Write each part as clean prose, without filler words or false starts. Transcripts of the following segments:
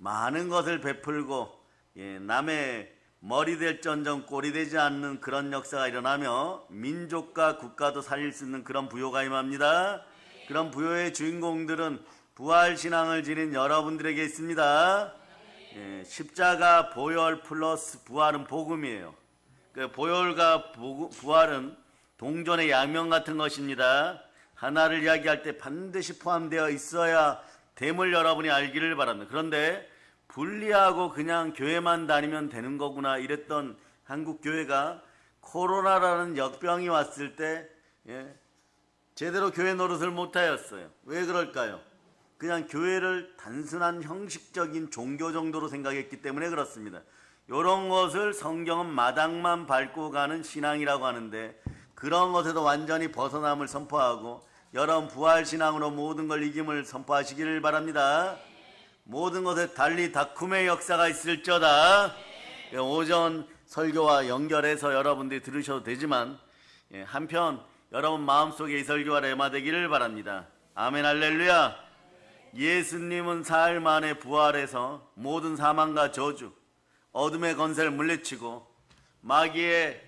많은 것을 베풀고 남의 머리 될전정 꼴이 되지 않는 그런 역사가 일어나며 민족과 국가도 살릴 수 있는 그런 부요가 임합니다. 그런 부요의 주인공들은 부활신앙을 지닌 여러분들에게 있습니다. 십자가, 보혈 플러스 부활은 복음이에요. 보혈과 부활은 동전의 양면 같은 것입니다. 하나를 이야기할 때 반드시 포함되어 있어야 됨을 여러분이 알기를 바랍니다. 그런데 분리하고 그냥 교회만 다니면 되는 거구나 이랬던 한국 교회가 코로나라는 역병이 왔을 때 제대로 교회 노릇을 못하였어요. 왜 그럴까요? 그냥 교회를 단순한 형식적인 종교 정도로 생각했기 때문에 그렇습니다. 이런 것을 성경은 마당만 밟고 가는 신앙이라고 하는데 그런 것에도 완전히 벗어남을 선포하고 여러분 부활신앙으로 모든 걸 이김을 선포하시기를 바랍니다. 모든 것에 달리 다쿰의 역사가 있을저다. 오전 설교와 연결해서 여러분들이 들으셔도 되지만 한편 여러분 마음속에 이 설교가 레마되기를 바랍니다. 아멘 할렐루야. 예수님은 사흘 만에 부활해서 모든 사망과 저주, 어둠의 건세를 물리치고 마귀의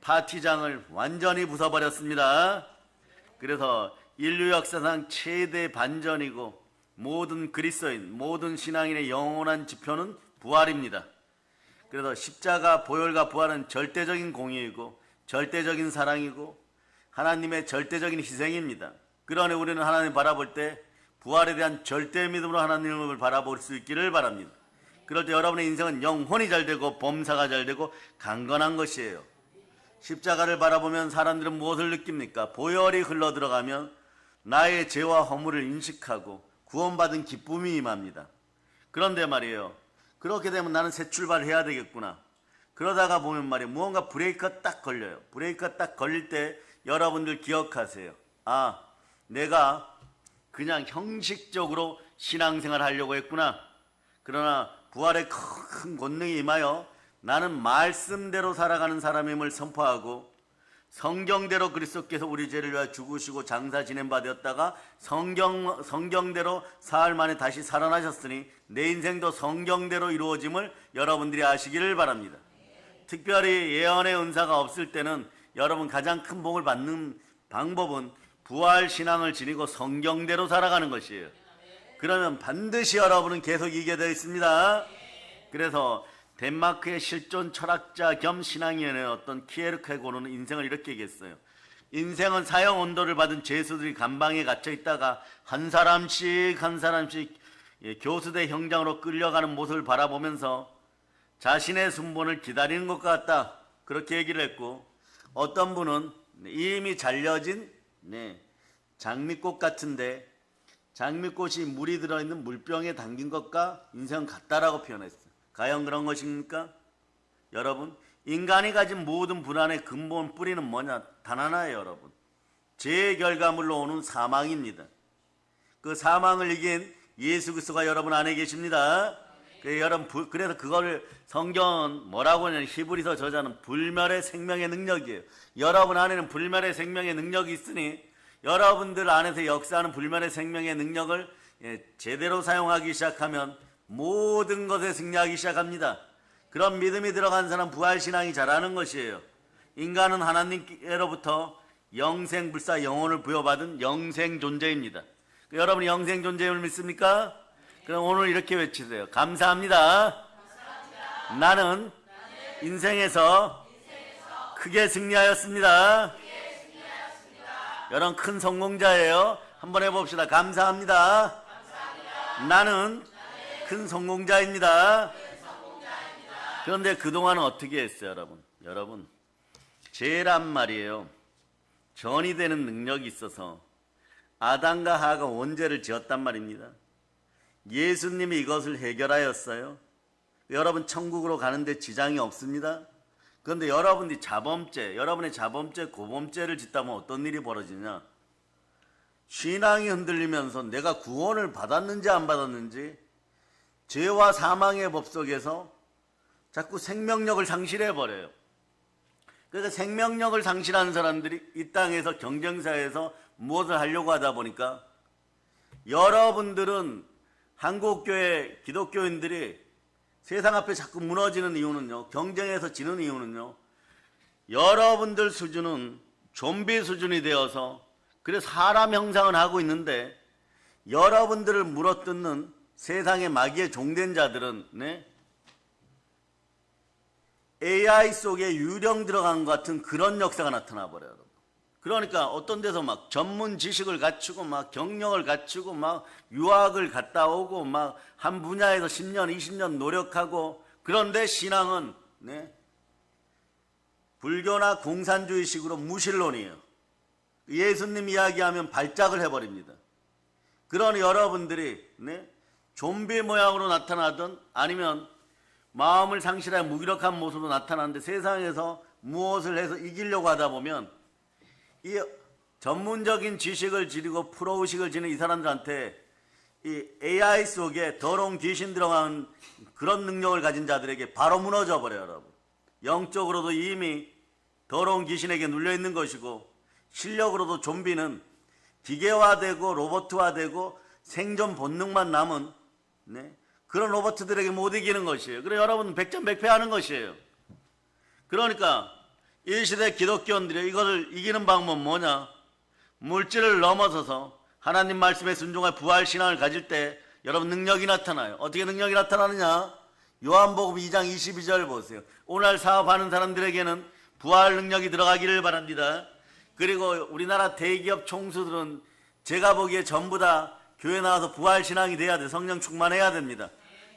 파티장을 완전히 부숴버렸습니다. 그래서 인류 역사상 최대 반전이고 모든 그리스도인, 모든 신앙인의 영원한 지표는 부활입니다. 그래서 십자가, 보혈과 부활은 절대적인 공의이고 절대적인 사랑이고 하나님의 절대적인 희생입니다. 그러니 우리는 하나님 바라볼 때 부활에 대한 절대 믿음으로 하나님을 바라볼 수 있기를 바랍니다. 그럴 때 여러분의 인생은 영혼이 잘되고 범사가 잘되고 강건한 것이에요. 십자가를 바라보면 사람들은 무엇을 느낍니까? 보혈이 흘러들어가면 나의 죄와 허물을 인식하고 구원받은 기쁨이 임합니다. 그런데 말이에요. 그렇게 되면 나는 새 출발을 해야 되겠구나. 그러다가 보면 말이에요. 무언가 브레이크가 딱 걸려요. 브레이크가 딱 걸릴 때 여러분들 기억하세요. 아, 내가 그냥 형식적으로 신앙생활 하려고 했구나. 그러나 부활의 큰 권능이 임하여 나는 말씀대로 살아가는 사람임을 선포하고 성경대로 그리스도께서 우리 죄를 위하여 죽으시고 장사 지낸 바 되었다가 성경대로 사흘 만에 다시 살아나셨으니 내 인생도 성경대로 이루어짐을 여러분들이 아시기를 바랍니다. 특별히 예언의 은사가 없을 때는 여러분 가장 큰 복을 받는 방법은 부활 신앙을 지니고 성경대로 살아가는 것이에요. 그러면 반드시 여러분은 계속 이기게 되어 있습니다. 그래서 덴마크의 실존 철학자 겸 신앙위원의 어떤 키에르케고르는 인생을 이렇게 얘기했어요. 인생은 사형 온도를 받은 죄수들이 감방에 갇혀 있다가 한 사람씩 교수대 형장으로 끌려가는 모습을 바라보면서 자신의 순본을 기다리는 것 같다. 그렇게 얘기를 했고, 어떤 분은 이미 잘려진 장미꽃 같은데 장미꽃이 물이 들어있는 물병에 담긴 것과 인생은 같다라고 표현했어요. 과연 그런 것입니까? 여러분, 인간이 가진 모든 불안의 근본 뿌리는 뭐냐? 단 하나예요, 여러분. 죄의 결과물로 오는 사망입니다. 그 사망을 이긴 예수 그리스도가 여러분 안에 계십니다. 그래서 그거를 성경은 뭐라고 하냐면 히브리서 저자는 불멸의 생명의 능력이에요. 여러분 안에는 불멸의 생명의 능력이 있으니 여러분들 안에서 역사하는 불멸의 생명의 능력을 제대로 사용하기 시작하면 모든 것에 승리하기 시작합니다. 그런 믿음이 들어간 사람 부활신앙이 잘하는 것이에요. 인간은 하나님께로부터 영생불사 영혼을 부여받은 영생 존재입니다. 여러분이 영생 존재임을 믿습니까? 그럼 오늘 이렇게 외치세요. 감사합니다. 나는 인생에서 크게 승리하였습니다. 여러분 큰 성공자예요. 한번 해봅시다. 감사합니다. 나는 큰 성공자입니다. 그런데 그동안은 어떻게 했어요, 여러분? 죄란 말이에요. 전이 되는 능력이 있어서 아담과 하와가 원죄를 지었단 말입니다. 예수님이 이것을 해결하였어요. 여러분 천국으로 가는데 지장이 없습니다. 그런데 여러분이 여러분의 자범죄, 고범죄를 짓다면 어떤 일이 벌어지냐? 신앙이 흔들리면서 내가 구원을 받았는지 안 받았는지 죄와 사망의 법 속에서 자꾸 생명력을 상실해버려요. 그러니까 생명력을 상실하는 사람들이 이 땅에서 경쟁사에서 무엇을 하려고 하다 보니까 여러분들은 한국교회 기독교인들이 세상 앞에 자꾸 무너지는 이유는요, 경쟁에서 지는 이유는요, 여러분들 수준은 좀비 수준이 되어서 그래 사람 형상은 하고 있는데 여러분들을 물어뜯는 세상의 마귀의 종된 자들은 AI 속에 유령 들어간 것 같은 그런 역사가 나타나 버려요. 그러니까 어떤 데서 막 전문 지식을 갖추고 막 경력을 갖추고 막 유학을 갔다 오고 막 한 분야에서 10년, 20년 노력하고, 그런데 신앙은 불교나 공산주의식으로 무신론이에요. 예수님 이야기하면 발작을 해버립니다. 그러니 여러분들이 좀비 모양으로 나타나든 아니면 마음을 상실해 무기력한 모습으로 나타나는데 세상에서 무엇을 해서 이기려고 하다 보면 이 전문적인 지식을 지니고 프로의식을 지닌 이 사람들한테 이 AI 속에 더러운 귀신 들어간 그런 능력을 가진 자들에게 바로 무너져 버려요, 여러분. 영적으로도 이미 더러운 귀신에게 눌려 있는 것이고, 실력으로도 좀비는 기계화되고 로봇화되고 생존 본능만 남은 그런 로봇들에게 못 이기는 것이에요. 그래서 여러분 백전백패하는 것이에요. 그러니까 이 시대 기독교인들이 이것을 이기는 방법은 뭐냐? 물질을 넘어서서 하나님 말씀에 순종할 부활신앙을 가질 때 여러분 능력이 나타나요. 어떻게 능력이 나타나느냐? 요한복음 2장 22절 보세요. 오늘 사업하는 사람들에게는 부활 능력이 들어가기를 바랍니다. 그리고 우리나라 대기업 총수들은 제가 보기에 전부 다 교회 나와서 부활신앙이 돼야 돼. 성령 충만해야 됩니다.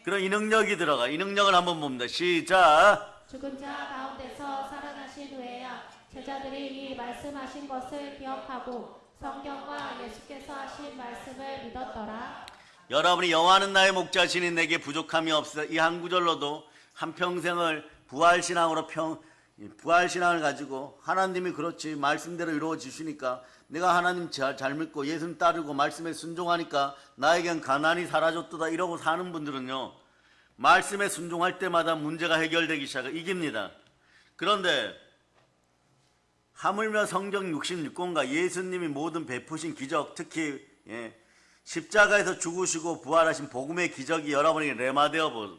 그럼 이 능력이 들어가. 이 능력을 한번 봅니다. 시작. 죽은 자 가운데서 살아나신 후에야 제자들이 이 말씀하신 것을 기억하고 성경과 예수께서 하신 말씀을 믿었더라. 여러분이 여호와는 나의 목자시니 내게 부족함이 없어. 이 한 구절로도 한평생을 부활신앙을 가지고 하나님이 그렇지 말씀대로 이루어 주시니까 내가 하나님 잘 믿고 예수님 따르고 말씀에 순종하니까 나에겐 가난이 사라졌도다 이러고 사는 분들은요, 말씀에 순종할 때마다 문제가 해결되기 시작해 이깁니다. 그런데 하물며 성경 66권과 예수님이 모든 베푸신 기적, 특히 십자가에서 죽으시고 부활하신 복음의 기적이 여러분에게 레마되어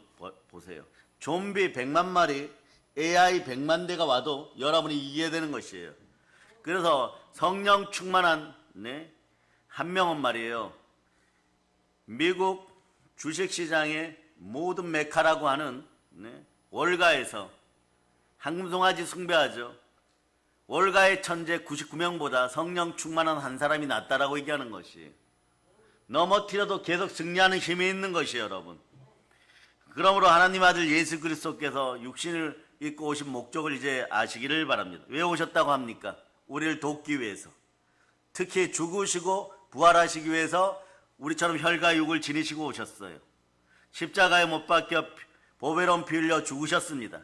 보세요. 좀비 100만 마리, AI 100만 대가 와도 여러분이 이기게 되는 것이에요. 그래서 성령 충만한 한 명은 말이에요, 미국 주식시장의 모든 메카라고 하는 월가에서 황금송아지 숭배하죠. 월가의 천재 99명보다 성령 충만한 한 사람이 낫다라고 얘기하는 것이, 넘어뜨려도 계속 승리하는 힘이 있는 것이에요, 여러분. 그러므로 하나님 아들 예수 그리스도께서 육신을 입고 오신 목적을 이제 아시기를 바랍니다. 왜 오셨다고 합니까? 우리를 돕기 위해서. 특히 죽으시고 부활하시기 위해서 우리처럼 혈과 육을 지니시고 오셨어요. 십자가에 못 박혀 보배로운 피 흘려 죽으셨습니다.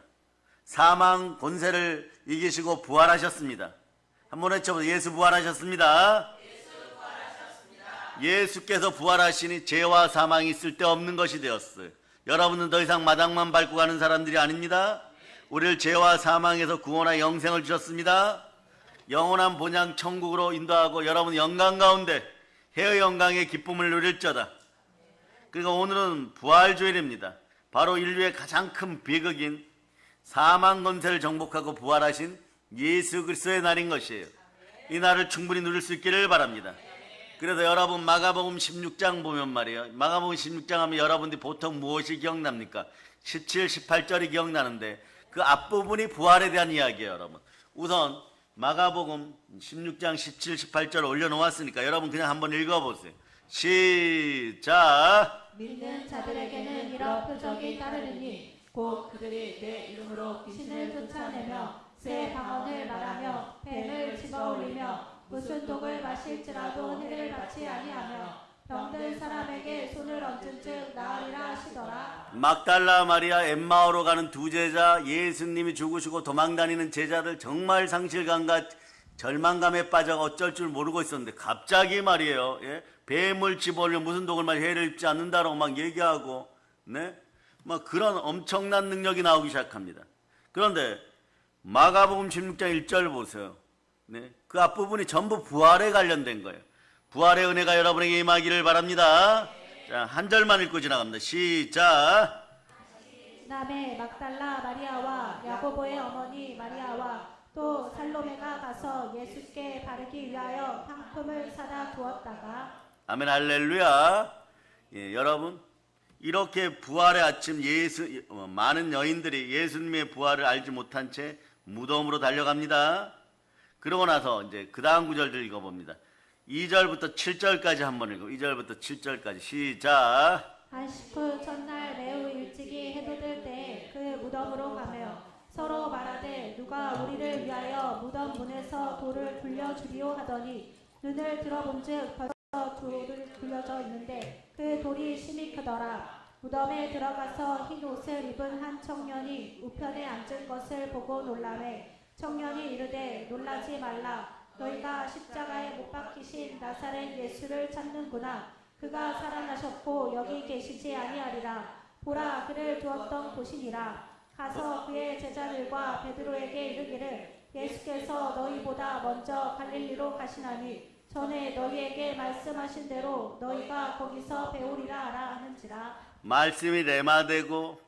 사망 권세를 이기시고 부활하셨습니다. 한번 외쳐보세요. 예수 부활하셨습니다. 예수께서 부활하시니 죄와 사망이 쓸데없는 것이 되었어요. 여러분은 더 이상 마당만 밟고 가는 사람들이 아닙니다. 우리를 죄와 사망에서 구원하여 영생을 주셨습니다. 영원한 본향 천국으로 인도하고 여러분 영광 가운데 해의 영광의 기쁨을 누릴저다. 그러니까 오늘은 부활주일입니다. 바로 인류의 가장 큰 비극인 사망 권세를 정복하고 부활하신 예수 그리스도의 날인 것이에요. 이 날을 충분히 누릴 수 있기를 바랍니다. 그래서 여러분 마가복음 16장 보면 말이에요, 마가복음 16장 하면 여러분들이 보통 무엇이 기억납니까? 17, 18절이 기억나는데 그 앞부분이 부활에 대한 이야기예요. 여러분 우선 마가복음 16장 17, 18절 올려놓았으니까 여러분 그냥 한번 읽어보세요. 시작. 믿는 자들에게는 이런 표적이 따르느니 곧 그들이 내 이름으로 귀신을 쫓아내며 새 방언을 말하며 뱀을 집어올리며 무슨 독을 마실지라도 해를 받지 아니하며 병든 사람에게 손을 얹은 즉 나으리라 하시더라. 막달라 마리아 엠마오로 가는 두 제자, 예수님이 죽으시고 도망다니는 제자들 정말 상실감과 절망감에 빠져 어쩔 줄 모르고 있었는데 갑자기 말이에요, 뱀을 집어올려 무슨 독을 마시 해를 입지 않는다라고 막 얘기하고 막 그런 엄청난 능력이 나오기 시작합니다. 그런데 마가복음 16장 1절 보세요. 그 앞부분이 전부 부활에 관련된 거예요. 부활의 은혜가 여러분에게 임하기를 바랍니다. 자, 한 절만 읽고 지나갑니다. 시작. 남의 막달라 마리아와 야고보의 어머니 마리아와 또 살로메가 가서 예수께 바르기 위하여 향품을 사다 두었다가 아멘 할렐루야. 예, 여러분 이렇게 부활의 아침 많은 여인들이 예수님의 부활을 알지 못한 채 무덤으로 달려갑니다. 그러고 나서 이제 그 다음 구절들 읽어봅니다. 2절부터 7절까지 한번 읽어. 2절부터 7절까지 시작. 안식 후 첫날 매우 일찍이 해돋을 때에 그 무덤으로 가며 서로 말하되 누가 우리를 위하여 무덤 문에서 돌을 굴려주리오 하더니 눈을 들어본즉 벌써 돌을 굴려져 있는데 그 돌이 심히 크더라. 무덤에 들어가서 흰 옷을 입은 한 청년이 우편에 앉은 것을 보고 놀라매 청년이 이르되 놀라지 말라. 너희가 십자가에 못 박히신 나사렛 예수를 찾는구나. 그가 살아나셨고 여기 계시지 아니하리라. 보라 그를 두었던 곳이니라. 가서 그의 제자들과 베드로에게 이르기를 예수께서 너희보다 먼저 갈릴리로 가시나니 전에 너희에게 말씀하신 대로 너희가 거기서 배우리라 하라 하는지라. 말씀이 레마되고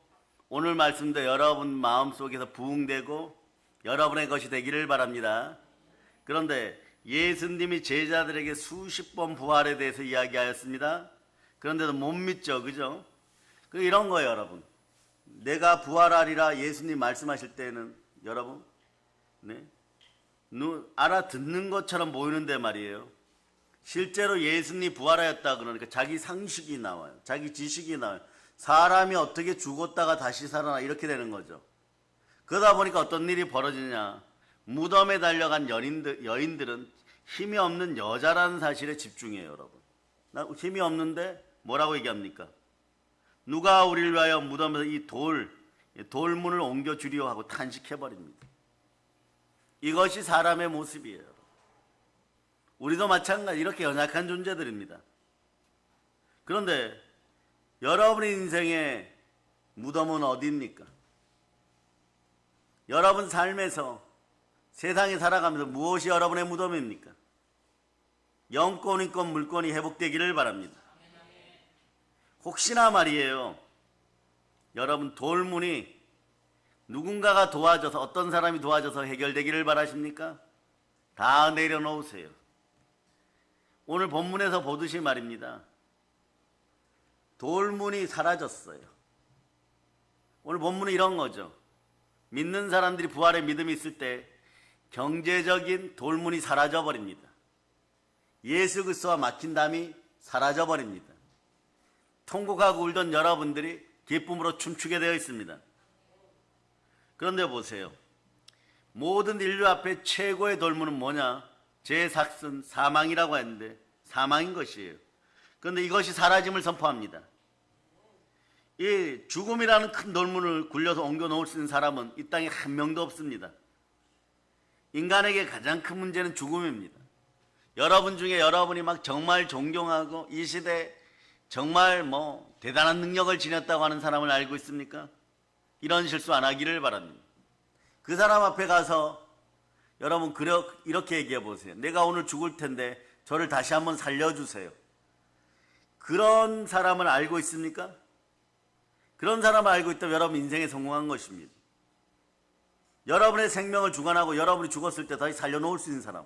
오늘 말씀도 여러분 마음속에서 부흥되고 여러분의 것이 되기를 바랍니다. 그런데 예수님이 제자들에게 수십 번 부활에 대해서 이야기하였습니다. 그런데도 못 믿죠, 그죠? 이런 거예요, 여러분. 내가 부활하리라 예수님 말씀하실 때는 여러분, 네, 알아듣는 것처럼 보이는데 말이에요. 실제로 예수님이 부활하였다 그러니까 자기 상식이 나와요. 자기 지식이 나와요. 사람이 어떻게 죽었다가 다시 살아나 이렇게 되는 거죠. 그러다 보니까 어떤 일이 벌어지냐. 무덤에 달려간 여인들은 힘이 없는 여자라는 사실에 집중해요, 여러분. 나 힘이 없는데 뭐라고 얘기합니까? 누가 우리를 위하여 무덤에서 이 돌문을 옮겨주리오 하고 탄식해버립니다. 이것이 사람의 모습이에요. 우리도 마찬가지 이렇게 연약한 존재들입니다. 그런데 여러분의 인생의 무덤은 어디입니까? 여러분 삶에서 세상에 살아가면서 무엇이 여러분의 무덤입니까? 영권이건 물건이 회복되기를 바랍니다. 혹시나 말이에요. 여러분 돌문이 누군가가 도와줘서 어떤 사람이 도와줘서 해결되기를 바라십니까? 다 내려놓으세요. 오늘 본문에서 보듯이 말입니다. 돌문이 사라졌어요. 오늘 본문은 이런 거죠. 믿는 사람들이 부활의 믿음이 있을 때 경제적인 돌문이 사라져 버립니다. 예수 그리스도와 막힌 담이 사라져 버립니다. 통곡하고 울던 여러분들이 기쁨으로 춤추게 되어 있습니다. 그런데 보세요. 모든 인류 앞에 최고의 돌문은 뭐냐? 제삭슨 사망이라고 했는데 사망인 것이에요. 그런데 이것이 사라짐을 선포합니다. 이 죽음이라는 큰 돌문을 굴려서 옮겨 놓을 수 있는 사람은 이 땅에 한 명도 없습니다. 인간에게 가장 큰 문제는 죽음입니다. 여러분 중에 여러분이 막 정말 존경하고 이 시대에 정말 대단한 능력을 지녔다고 하는 사람을 알고 있습니까? 이런 실수 안 하기를 바랍니다. 그 사람 앞에 가서 여러분 이렇게 얘기해 보세요. 내가 오늘 죽을 텐데 저를 다시 한번 살려주세요. 그런 사람을 알고 있습니까? 그런 사람을 알고 있다면 여러분 인생에 성공한 것입니다. 여러분의 생명을 주관하고 여러분이 죽었을 때 다시 살려놓을 수 있는 사람,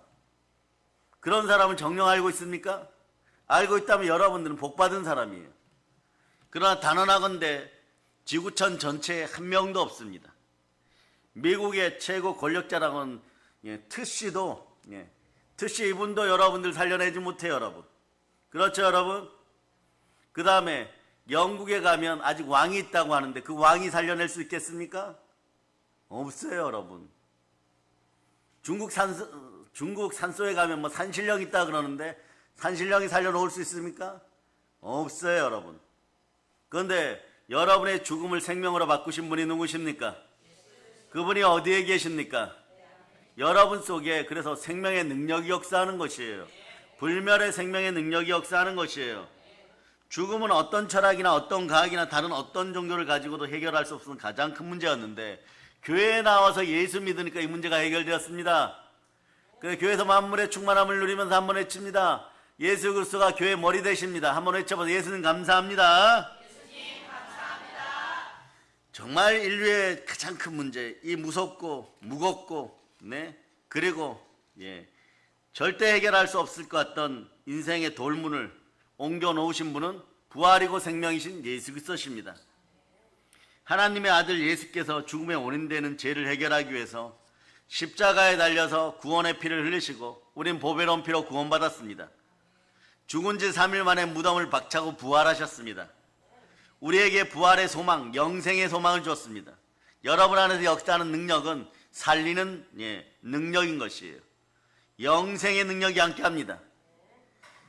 그런 사람을 정녕 알고 있습니까? 알고 있다면 여러분들은 복받은 사람이에요. 그러나 단언하건대 지구촌 전체에 한 명도 없습니다. 미국의 최고 권력자라고는 트씨도 트씨 이분도 여러분들 살려내지 못해요, 여러분. 그렇죠, 여러분? 그 다음에 영국에 가면 아직 왕이 있다고 하는데 그 왕이 살려낼 수 있겠습니까? 없어요, 여러분. 중국 산소에 가면 산신령 있다 그러는데 산신령이 살려놓을 수 있습니까? 없어요, 여러분. 그런데 여러분의 죽음을 생명으로 바꾸신 분이 누구십니까? 그분이 어디에 계십니까? 여러분 속에. 그래서 생명의 능력이 역사하는 것이에요. 불멸의 생명의 능력이 역사하는 것이에요. 죽음은 어떤 철학이나 어떤 과학이나 다른 어떤 종교를 가지고도 해결할 수 없는 가장 큰 문제였는데 교회에 나와서 예수 믿으니까 이 문제가 해결되었습니다. 그래서 교회에서 만물의 충만함을 누리면서 한번 외칩니다. 예수 그리스도가 교회 머리 되십니다. 한번 외쳐보세요. 예수님 감사합니다. 정말 인류의 가장 큰 문제, 이 무섭고 무겁고 그리고 절대 해결할 수 없을 것 같던 인생의 돌문을 옮겨 놓으신 분은 부활이고 생명이신 예수 그리스도십니다. 하나님의 아들 예수께서 죽음의 원인 되는 죄를 해결하기 위해서 십자가에 달려서 구원의 피를 흘리시고 우린 보배로운 피로 구원받았습니다. 죽은 지 3일 만에 무덤을 박차고 부활하셨습니다. 우리에게 부활의 소망, 영생의 소망을 주었습니다. 여러분 안에서 역사하는 능력은 살리는 능력인 것이에요. 영생의 능력이 함께합니다.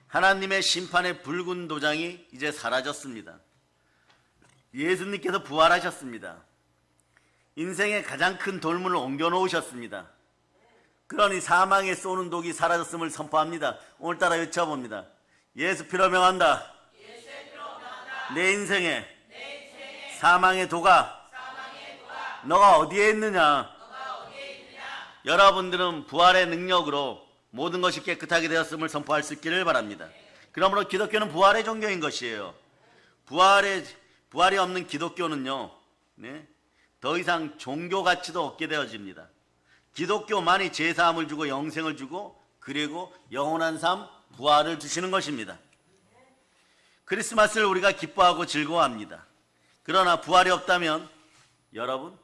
하나님의 심판의 붉은 도장이 이제 사라졌습니다. 예수님께서 부활하셨습니다. 인생의 가장 큰 돌문을 옮겨 놓으셨습니다. 그러니 사망에 쏘는 독이 사라졌음을 선포합니다. 오늘따라 외쳐봅니다. 예수 피로 명한다. 내 인생에 사망의 도가 너가 어디에 있느냐? 여러분들은 부활의 능력으로 모든 것이 깨끗하게 되었음을 선포할 수 있기를 바랍니다. 그러므로 기독교는 부활의 종교인 것이에요. 부활이 없는 기독교는요, 더 이상 종교 가치도 없게 되어집니다. 기독교만이 제사함을 주고 영생을 주고 그리고 영원한 삶, 부활을 주시는 것입니다. 크리스마스를 우리가 기뻐하고 즐거워합니다. 그러나 부활이 없다면 여러분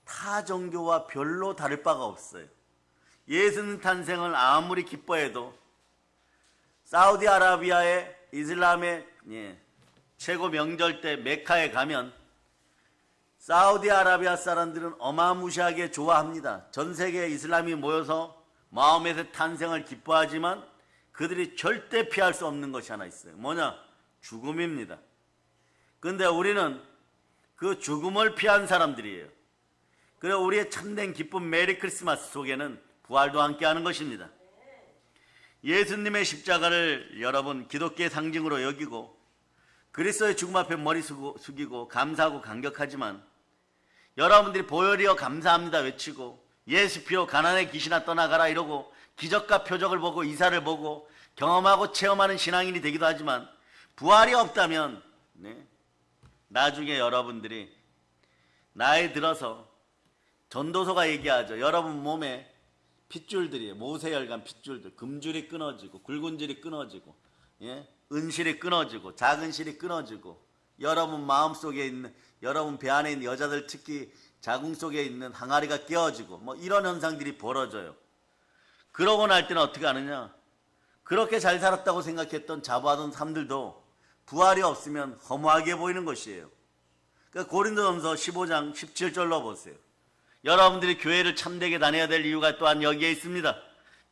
타 종교와 별로 다를 바가 없어요. 예수님 탄생을 아무리 기뻐해도 사우디아라비아의 이슬람의 최고 명절 때 메카에 가면 사우디아라비아 사람들은 어마무시하게 좋아합니다. 전 세계 이슬람이 모여서 마호멧의 탄생을 기뻐하지만 그들이 절대 피할 수 없는 것이 하나 있어요. 뭐냐? 죽음입니다. 그런데 우리는 그 죽음을 피한 사람들이에요. 그래서 우리의 참된 기쁜 메리 크리스마스 속에는 부활도 함께하는 것입니다. 예수님의 십자가를 여러분 기독교의 상징으로 여기고 그리스도의 죽음 앞에 머리 숙이고 감사하고 감격하지만 여러분들이 보혈이여 감사합니다 외치고 예수 피로 가난의 귀신아 떠나가라 이러고 기적과 표적을 보고 이사를 보고 경험하고 체험하는 신앙인이 되기도 하지만 부활이 없다면 나중에 여러분들이 나이 들어서 전도서가 얘기하죠. 여러분 몸에 핏줄들이 모세혈관 핏줄들 금줄이 끊어지고 굵은 줄이 끊어지고 은실이 끊어지고 작은 실이 끊어지고 여러분 마음속에 있는 여러분 배 안에 있는 여자들 특히 자궁 속에 있는 항아리가 깨어지고 뭐 이런 현상들이 벌어져요. 그러고 날 때는 어떻게 하느냐? 그렇게 잘 살았다고 생각했던 자부하던 사람들도 부활이 없으면 허무하게 보이는 것이에요. 그러니까 고린도전서 15장 17절로 보세요. 여러분들이 교회를 참되게 다녀야 될 이유가 또한 여기에 있습니다.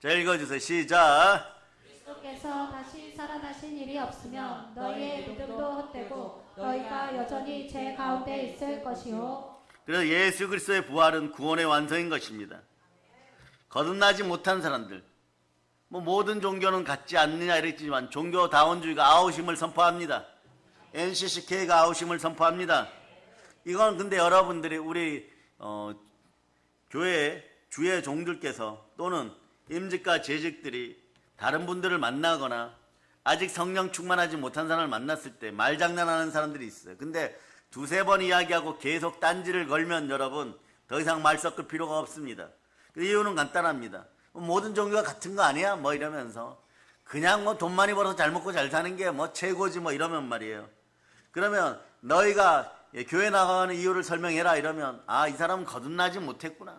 자, 읽어주세요. 시작. 그리스도께서 다시 살아나신 일이 없으면 너희의 믿음도 헛되고 너희가 여전히 죄 가운데 있을 것이요. 그래서 예수 그리스도의 부활은 구원의 완성인 것입니다. 거듭나지 못한 사람들, 모든 종교는 같지 않느냐 이랬지만 종교다원주의가 아우심을 선포합니다. NCCK가 아우심을 선포합니다. 이건 근데 여러분들이 우리 교회 주의 종들께서 또는 임직과 재직들이 다른 분들을 만나거나 아직 성령 충만하지 못한 사람을 만났을 때 말장난하는 사람들이 있어요. 근데 두세 번 이야기하고 계속 딴지를 걸면 여러분 더 이상 말 섞을 필요가 없습니다. 그 이유는 간단합니다. 모든 종교가 같은 거 아니야? 뭐 이러면서 그냥 돈 많이 벌어서 잘 먹고 잘 사는 게 최고지 이러면 말이에요. 그러면 너희가 교회 나가는 이유를 설명해라 이러면 이 사람은 거듭나지 못했구나.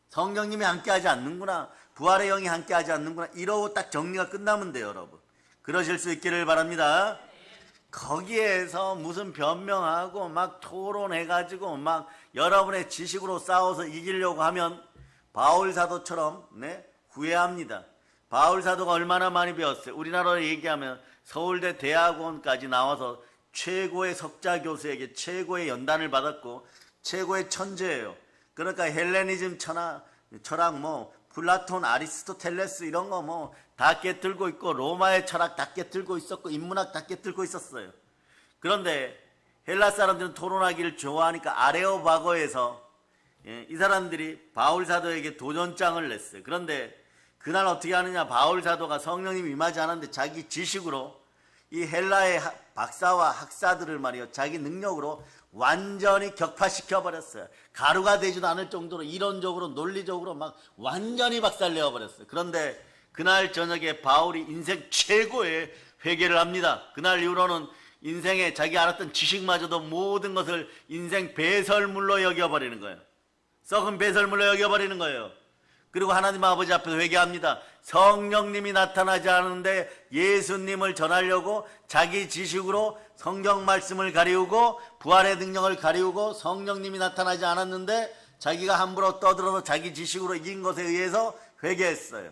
성령님이 함께하지 않는구나. 부활의 영이 함께하지 않는구나. 이러고 딱 정리가 끝나면 돼요, 여러분. 그러실 수 있기를 바랍니다. 거기에서 무슨 변명하고 막 토론해가지고 막 여러분의 지식으로 싸워서 이기려고 하면 바울 사도처럼 후회합니다. 바울 사도가 얼마나 많이 배웠어요. 우리나라로 얘기하면 서울대 대학원까지 나와서 최고의 석자 교수에게 최고의 연단을 받았고 최고의 천재예요. 그러니까 헬레니즘 철학 플라톤, 아리스토텔레스 이런 거 다 깨뜨리고 있고 로마의 철학 다 깨뜨리고 있었고 인문학 다 깨뜨리고 있었어요. 그런데 헬라 사람들은 토론하기를 좋아하니까 아레오바고에서 이 사람들이 바울 사도에게 도전장을 냈어요. 그런데 그날 어떻게 하느냐? 바울 사도가 성령님이 임하지 않았는데 자기 지식으로 이 헬라의 박사와 학사들을 말이요, 자기 능력으로 완전히 격파시켜 버렸어요. 가루가 되지도 않을 정도로 이론적으로 논리적으로 막 완전히 박살내어 버렸어요. 그런데 그날 저녁에 바울이 인생 최고의 회개를 합니다. 그날 이후로는 인생에 자기 알았던 지식마저도 모든 것을 인생 배설물로 여겨버리는 거예요. 썩은 배설물로 여겨버리는 거예요. 그리고 하나님 아버지 앞에서 회개합니다. 성령님이 나타나지 않은데 예수님을 전하려고 자기 지식으로 성경 말씀을 가리우고 부활의 능력을 가리우고 성령님이 나타나지 않았는데 자기가 함부로 떠들어서 자기 지식으로 이긴 것에 의해서 회개했어요.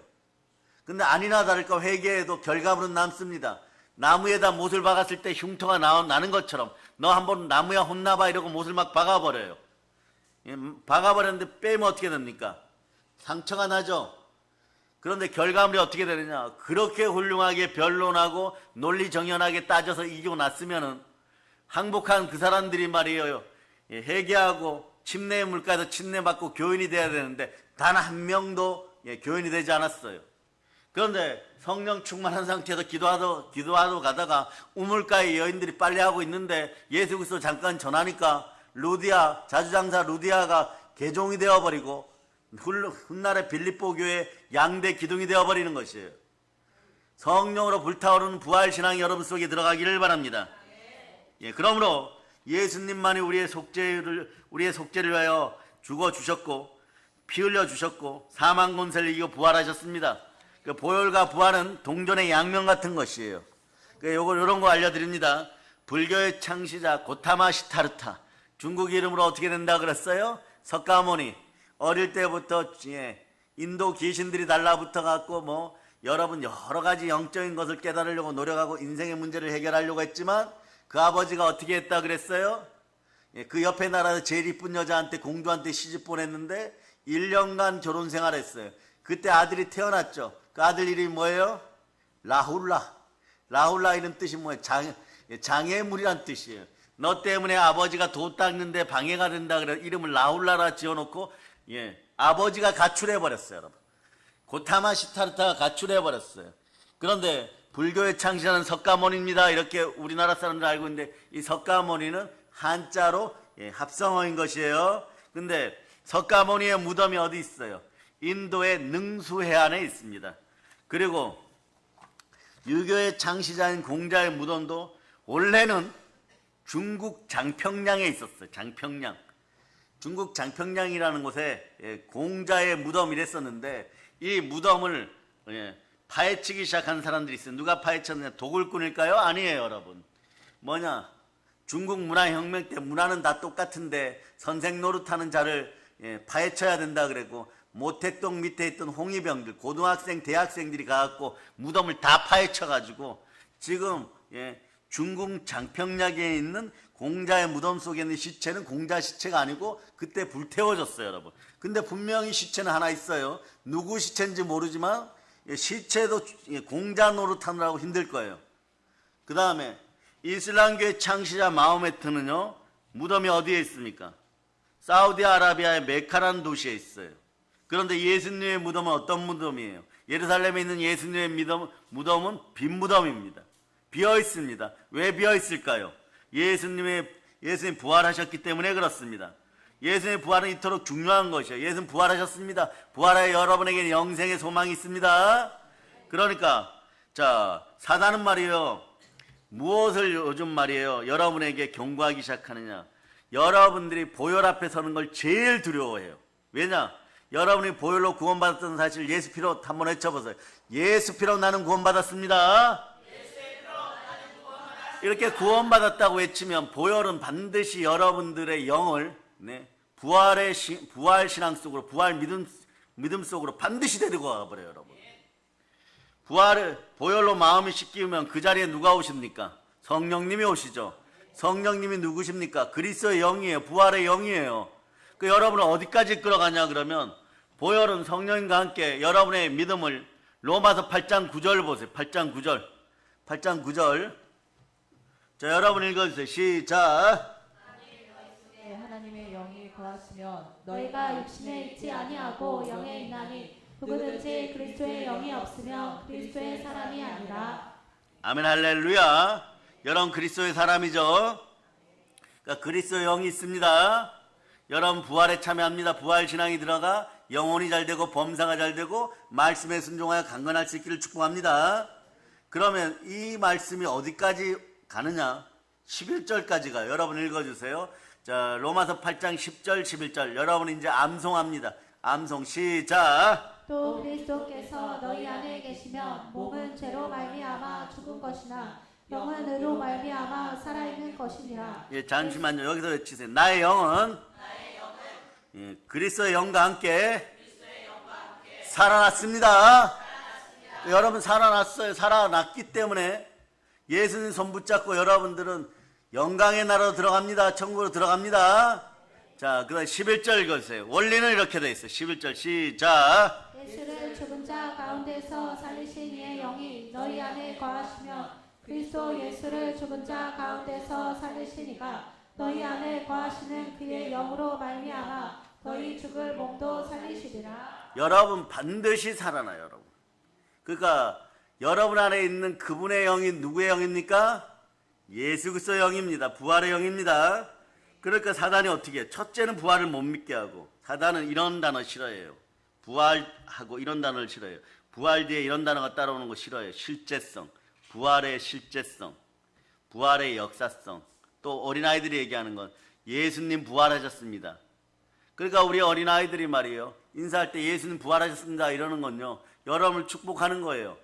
근데 아니나 다를까 회개에도 결과물은 남습니다. 나무에다 못을 박았을 때 흉터가 나는 것처럼 너 한번 나무야 혼나봐 이러고 못을 막 박아버려요. 박아버렸는데 빼면 어떻게 됩니까? 상처가 나죠. 그런데 결과물이 어떻게 되느냐? 그렇게 훌륭하게 변론하고 논리정연하게 따져서 이기고 났으면은 항복한 그 사람들이 말이에요, 회개하고 침례의 물가에서 침례받고 교인이 돼야 되는데 단 한 명도 교인이 되지 않았어요. 그런데 성령 충만한 상태에서 기도하러 가다가 우물가에 여인들이 빨래하고 있는데 예수 그리스도 잠깐 전하니까 루디아, 자주장사 루디아가 개종이 되어버리고 훗날의 빌립보 교회 양대 기둥이 되어버리는 것이에요. 성령으로 불타오르는 부활신앙이 여러분 속에 들어가기를 바랍니다. 그러므로 예수님만이 우리의 속죄를 위하여 죽어주셨고 피 흘려주셨고 사망 권세를 이기고 부활하셨습니다. 그 보혈과 부활은 동전의 양면 같은 것이에요. 이런 거 알려드립니다. 불교의 창시자 고타마 시타르타, 중국 이름으로 어떻게 된다 그랬어요? 석가모니. 어릴 때부터 인도 귀신들이 달라붙어 갖고 여러분 여러 가지 영적인 것을 깨달으려고 노력하고 인생의 문제를 해결하려고 했지만 그 아버지가 어떻게 했다 그랬어요? 그 옆에 나라에서 제일 이쁜 여자한테, 공주한테 시집 보냈는데 1년간 결혼 생활했어요. 그때 아들이 태어났죠. 그 아들 이름이 뭐예요? 라훌라. 라훌라 이름 뜻이 뭐예요? 장애물이란 뜻이에요. 너 때문에 아버지가 도 닦는데 방해가 된다 그래 이름을 라훌라라 지어놓고 아버지가 가출해버렸어요. 여러분, 고타마 시타르타가 가출해버렸어요. 그런데 불교의 창시자는 석가모니입니다. 이렇게 우리나라 사람들 알고 있는데 이 석가모니는 한자로 합성어인 것이에요. 근데 석가모니의 무덤이 어디 있어요? 인도의 능수해안에 있습니다. 그리고 유교의 창시자인 공자의 무덤도 원래는 중국 장평량에 있었어요. 장평량. 중국 장평량이라는 곳에 공자의 무덤이 됐었는데 이 무덤을 파헤치기 시작한 사람들이 있어요. 누가 파헤쳤느냐? 도굴꾼일까요? 아니에요, 여러분. 뭐냐? 중국 문화혁명 때 문화는 다 똑같은데 선생 노릇하는 자를 파헤쳐야 된다 그랬고 모택동 밑에 있던 홍위병들, 고등학생, 대학생들이 가갖고 무덤을 다 파헤쳐가지고 지금 중국 장평량에 있는 공자의 무덤 속에 있는 시체는 공자 시체가 아니고 그때 불태워졌어요, 여러분. 근데 분명히 시체는 하나 있어요. 누구 시체인지 모르지만 시체도 공자 노릇하느라고 힘들 거예요. 그 다음에 이슬람교의 창시자 마호메트는요, 무덤이 어디에 있습니까? 사우디아라비아의 메카라는 도시에 있어요. 그런데 예수님의 무덤은 어떤 무덤이에요? 예루살렘에 있는 예수님의 무덤은 빈 무덤입니다. 비어 있습니다. 왜 비어 있을까요? 예수님 부활하셨기 때문에 그렇습니다. 예수님의 부활은 이토록 중요한 것이에요. 예수님 부활하셨습니다. 부활하여 여러분에게 영생의 소망이 있습니다. 그러니까 사단은 말이에요, 무엇을 요즘 말이에요 여러분에게 경고하기 시작하느냐? 여러분들이 보혈 앞에 서는 걸 제일 두려워해요. 왜냐? 여러분이 보혈로 구원받았던 사실 예수 피로 한번 외쳐보세요. 예수 피로 나는 구원받았습니다. 이렇게 구원받았다고 외치면 보혈은 반드시 여러분들의 영을 부활 신앙 속으로, 부활 믿음 속으로 반드시 데리고 와버려요, 여러분. 보혈로 마음이 씻기면 그 자리에 누가 오십니까? 성령님이 오시죠. 성령님이 누구십니까? 그리스도의 영이에요. 부활의 영이에요. 그 여러분을 어디까지 끌어가냐 그러면 보혈은 성령님과 함께 여러분의 믿음을 로마서 8장 9절 보세요. 8장 9절. 자, 여러분 읽어주세요. 시작. 하나님의 영이 거하시면 너희가 육신에 있지 아니하고 영에 있나니 누구든지 그리스도의 영이 없으면 그리스도의 사람이 아니라. 아멘 할렐루야. 여러분 그리스도의 사람이죠. 그러니까 그리스도의 영이 있습니다. 여러분 부활에 참여합니다. 부활 신앙이 들어가 영혼이 잘 되고 범사가 잘 되고 말씀에 순종하여 강건할 수 있기를 축복합니다. 그러면 이 말씀이 어디까지 가느냐? 11절까지 가요. 여러분 읽어주세요. 자, 로마서 8장 10절 11절 여러분 이제 암송합니다. 암송 시작. 또 그리스도께서 너희 안에 계시면 몸은 죄로 말미암아 죽은 것이나 영은 의로 말미암아 살아있는 것이니라. 예, 잠시만요. 여기서 외치세요. 나의 영은 예, 그리스도의 영과 함께 살아났습니다. 여러분 살아났어요. 살아났기 때문에 예수님 손 붙잡고 여러분들은 영광의 나라로 들어갑니다. 천국으로 들어갑니다. 자, 그 다음 11절 읽어주세요. 원리는 이렇게 돼 있어요. 11절 시작. 예수를 죽은 자 가운데서 살리신 이의 영이 너희 안에 거하시며 그리스도 예수를 죽은 자 가운데서 살리신 이가 너희 안에 거하시는 그의 영으로 말미암아 너희 죽을 몸도 살리시리라. 여러분 반드시 살아나요. 여러분. 그러니까 여러분 안에 있는 그분의 영이 누구의 영입니까? 예수 그리스도의 영입니다. 부활의 영입니다. 그러니까 사단이 어떻게 해요? 첫째는 부활을 못 믿게 하고 사단은 이런 단어 싫어해요. 부활하고 이런 단어를 싫어해요. 부활 뒤에 이런 단어가 따라오는 거 싫어해요. 실제성, 부활의 실제성, 부활의 역사성. 또 어린아이들이 얘기하는 건 예수님 부활하셨습니다. 그러니까 우리 어린아이들이 말이에요. 인사할 때 예수님 부활하셨습니다 이러는 건요. 여러분을 축복하는 거예요.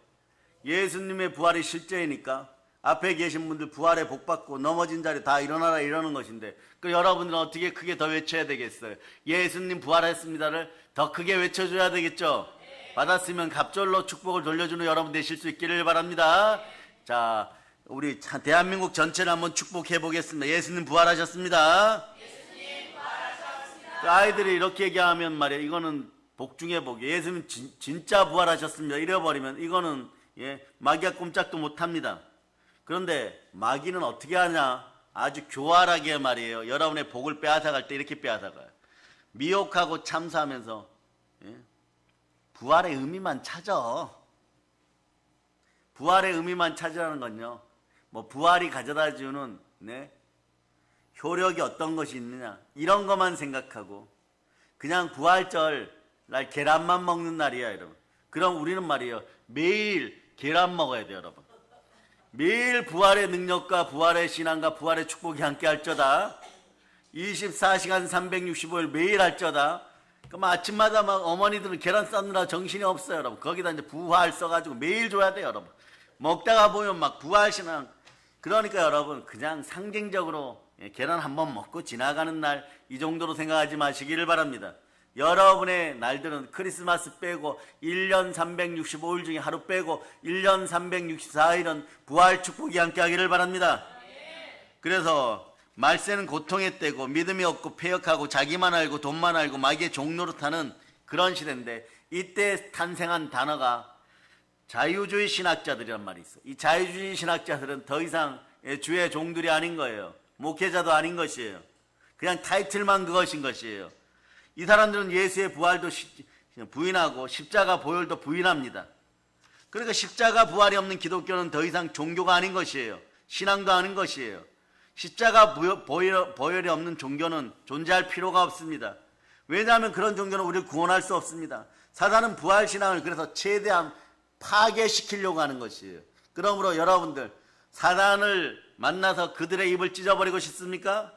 예수님의 부활이 실제이니까 앞에 계신 분들 부활에 복받고 넘어진 자리 다 일어나라 이러는 것인데 그 여러분들은 어떻게 크게 더 외쳐야 되겠어요? 예수님 부활했습니다를 더 크게 외쳐줘야 되겠죠? 받았으면 갑절로 축복을 돌려주는 여러분 되실 수 있기를 바랍니다. 자, 우리 대한민국 전체를 한번 축복해 보겠습니다. 예수님 부활하셨습니다. 예수님 부활하셨습니다. 그 아이들이 이렇게 얘기하면 말이에요. 이거는 복 중에 복이에요. 예수님 진짜 부활하셨습니다. 이래버리면 이거는 예, 마귀가 꼼짝도 못합니다. 그런데 마귀는 어떻게 하냐? 아주 교활하게 말이에요. 여러분의 복을 빼앗아갈 때 이렇게 빼앗아가요. 미혹하고 참사하면서 예? 부활의 의미만 찾아. 부활의 의미만 찾으라는 건요. 뭐 부활이 가져다 주는 네? 효력이 어떤 것이 있느냐 이런 것만 생각하고 그냥 부활절 날 계란만 먹는 날이야 여러분. 그럼 우리는 말이에요. 매일 계란 먹어야 돼요 여러분. 매일 부활의 능력과 부활의 신앙과 부활의 축복이 함께 할저다. 24시간 365일 매일 할저다. 그럼 아침마다 막 어머니들은 계란 삶느라 정신이 없어요 여러분. 거기다 이제 부활 써가지고 매일 줘야 돼요 여러분. 먹다가 보면 막 부활 신앙. 그러니까 여러분 그냥 상징적으로 계란 한번 먹고 지나가는 날 이 정도로 생각하지 마시기를 바랍니다. 여러분의 날들은 크리스마스 빼고 1년 365일 중에 하루 빼고 1년 364일은 부활 축복이 함께 하기를 바랍니다. 그래서 말세는 고통의 때고 믿음이 없고 폐역하고 자기만 알고 돈만 알고 마귀의 종노릇하는 그런 시대인데 이때 탄생한 단어가 자유주의 신학자들이란 말이 있어. 이 자유주의 신학자들은 더 이상 주의 종들이 아닌 거예요. 목회자도 아닌 것이에요. 그냥 타이틀만 그것인 것이에요. 이 사람들은 예수의 부활도 부인하고 십자가 보혈도 부인합니다. 그러니까 십자가 부활이 없는 기독교는 더 이상 종교가 아닌 것이에요. 신앙도 아닌 것이에요. 십자가 보혈이 없는 종교는 존재할 필요가 없습니다. 왜냐하면 그런 종교는 우리를 구원할 수 없습니다. 사단은 부활신앙을 그래서 최대한 파괴시키려고 하는 것이에요. 그러므로 여러분들 사단을 만나서 그들의 입을 찢어버리고 싶습니까?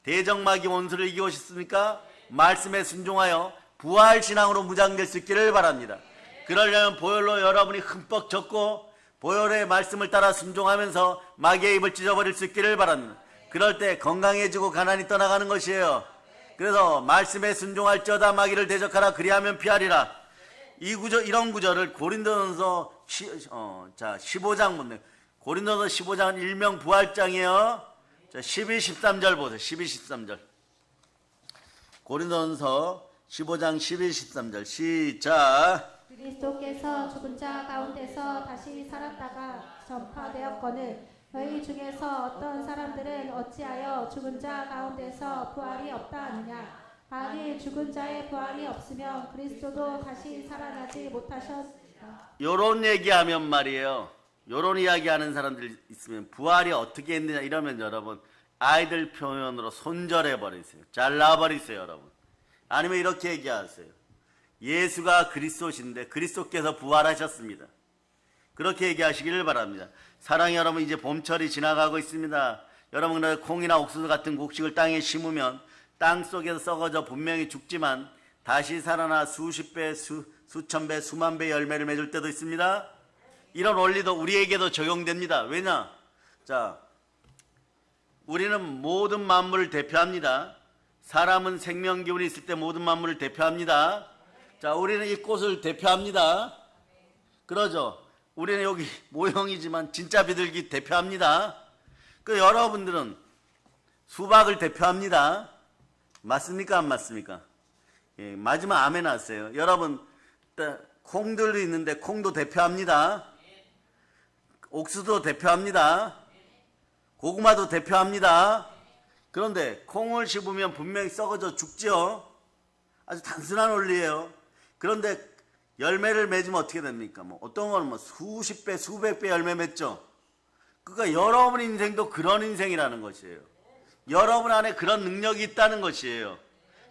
대적마귀 원수를 이기고 싶습니까? 말씀에 순종하여 부활신앙으로 무장될 수 있기를 바랍니다. 그러려면 보혈로 여러분이 흠뻑 젖고 보혈의 말씀을 따라 순종하면서 마귀의 입을 찢어버릴 수 있기를 바랍니다. 그럴 때 건강해지고 가난이 떠나가는 것이에요. 그래서 말씀에 순종할지어다 마귀를 대적하라 그리하면 피하리라. 이런 구절을 고린도전서 15장 보세요. 고린도전서 15장은 일명 부활장이에요. 자, 12, 13절 보세요. 12, 13절. 고린도전서 15장 12, 13절 시작. 그리스도께서 죽은 자 가운데서 다시 살았다가 전파되었거늘 너희 중에서 어떤 사람들은 어찌하여 죽은 자 가운데서 부활이 없다 하느냐. 만일 죽은 자의 부활이 없으면 그리스도도 다시 살아나지 못하셨습니다. 요런 얘기하면 말이에요. 요런 이야기하는 사람들 있으면 부활이 어떻게 했느냐 이러면 여러분 아이들 표현으로 손절해 버리세요. 잘라 버리세요, 여러분. 아니면 이렇게 얘기하세요. 예수가 그리스도신데 그리스도께서 부활하셨습니다. 그렇게 얘기하시기를 바랍니다. 사랑하는 여러분, 이제 봄철이 지나가고 있습니다. 여러분, 콩이나 옥수수 같은 곡식을 땅에 심으면 땅 속에서 썩어져 분명히 죽지만 다시 살아나 수십 배, 수천 배, 수만 배 열매를 맺을 때도 있습니다. 이런 원리도 우리에게도 적용됩니다. 왜냐? 자, 우리는 모든 만물을 대표합니다. 사람은 생명 기운이 있을 때 모든 만물을 대표합니다. 자, 우리는 이 꽃을 대표합니다. 그러죠? 우리는 여기 모형이지만 진짜 비둘기 대표합니다. 그 여러분들은 수박을 대표합니다. 맞습니까? 안 맞습니까? 예, 마지막 아멘 하세요. 여러분, 콩들도 있는데 콩도 대표합니다. 옥수수도 대표합니다. 고구마도 대표합니다. 그런데 콩을 씹으면 분명히 썩어져 죽죠. 아주 단순한 원리예요. 그런데 열매를 맺으면 어떻게 됩니까? 뭐 어떤 거는 뭐 수십 배, 수백 배 열매 맺죠. 그러니까 여러분 인생도 그런 인생이라는 것이에요. 여러분 안에 그런 능력이 있다는 것이에요.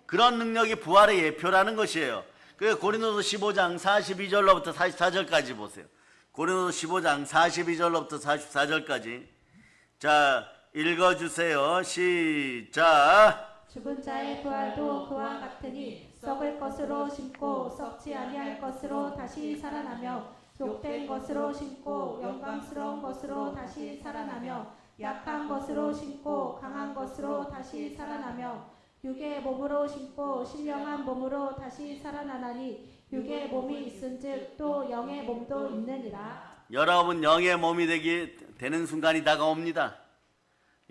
그런 능력이 부활의 예표라는 것이에요. 그래서 고린도서 15장 42절로부터 44절까지 보세요. 고린도서 15장 42절로부터 44절까지. 자, 읽어주세요. 시작. 죽은 자의 부활도 그와 같으니 썩을 것으로 심고 썩지 아니할 것으로 다시 살아나며 욕된 것으로 심고 영광스러운 것으로 다시 살아나며 약한 것으로 심고 강한 것으로 다시 살아나며 육의 몸으로 심고 신령한 몸으로 다시 살아나나니 육의 몸이 있은즉 또 영의 몸도 있느니라. 여러분, 영의 몸이 되는 순간이 다가옵니다.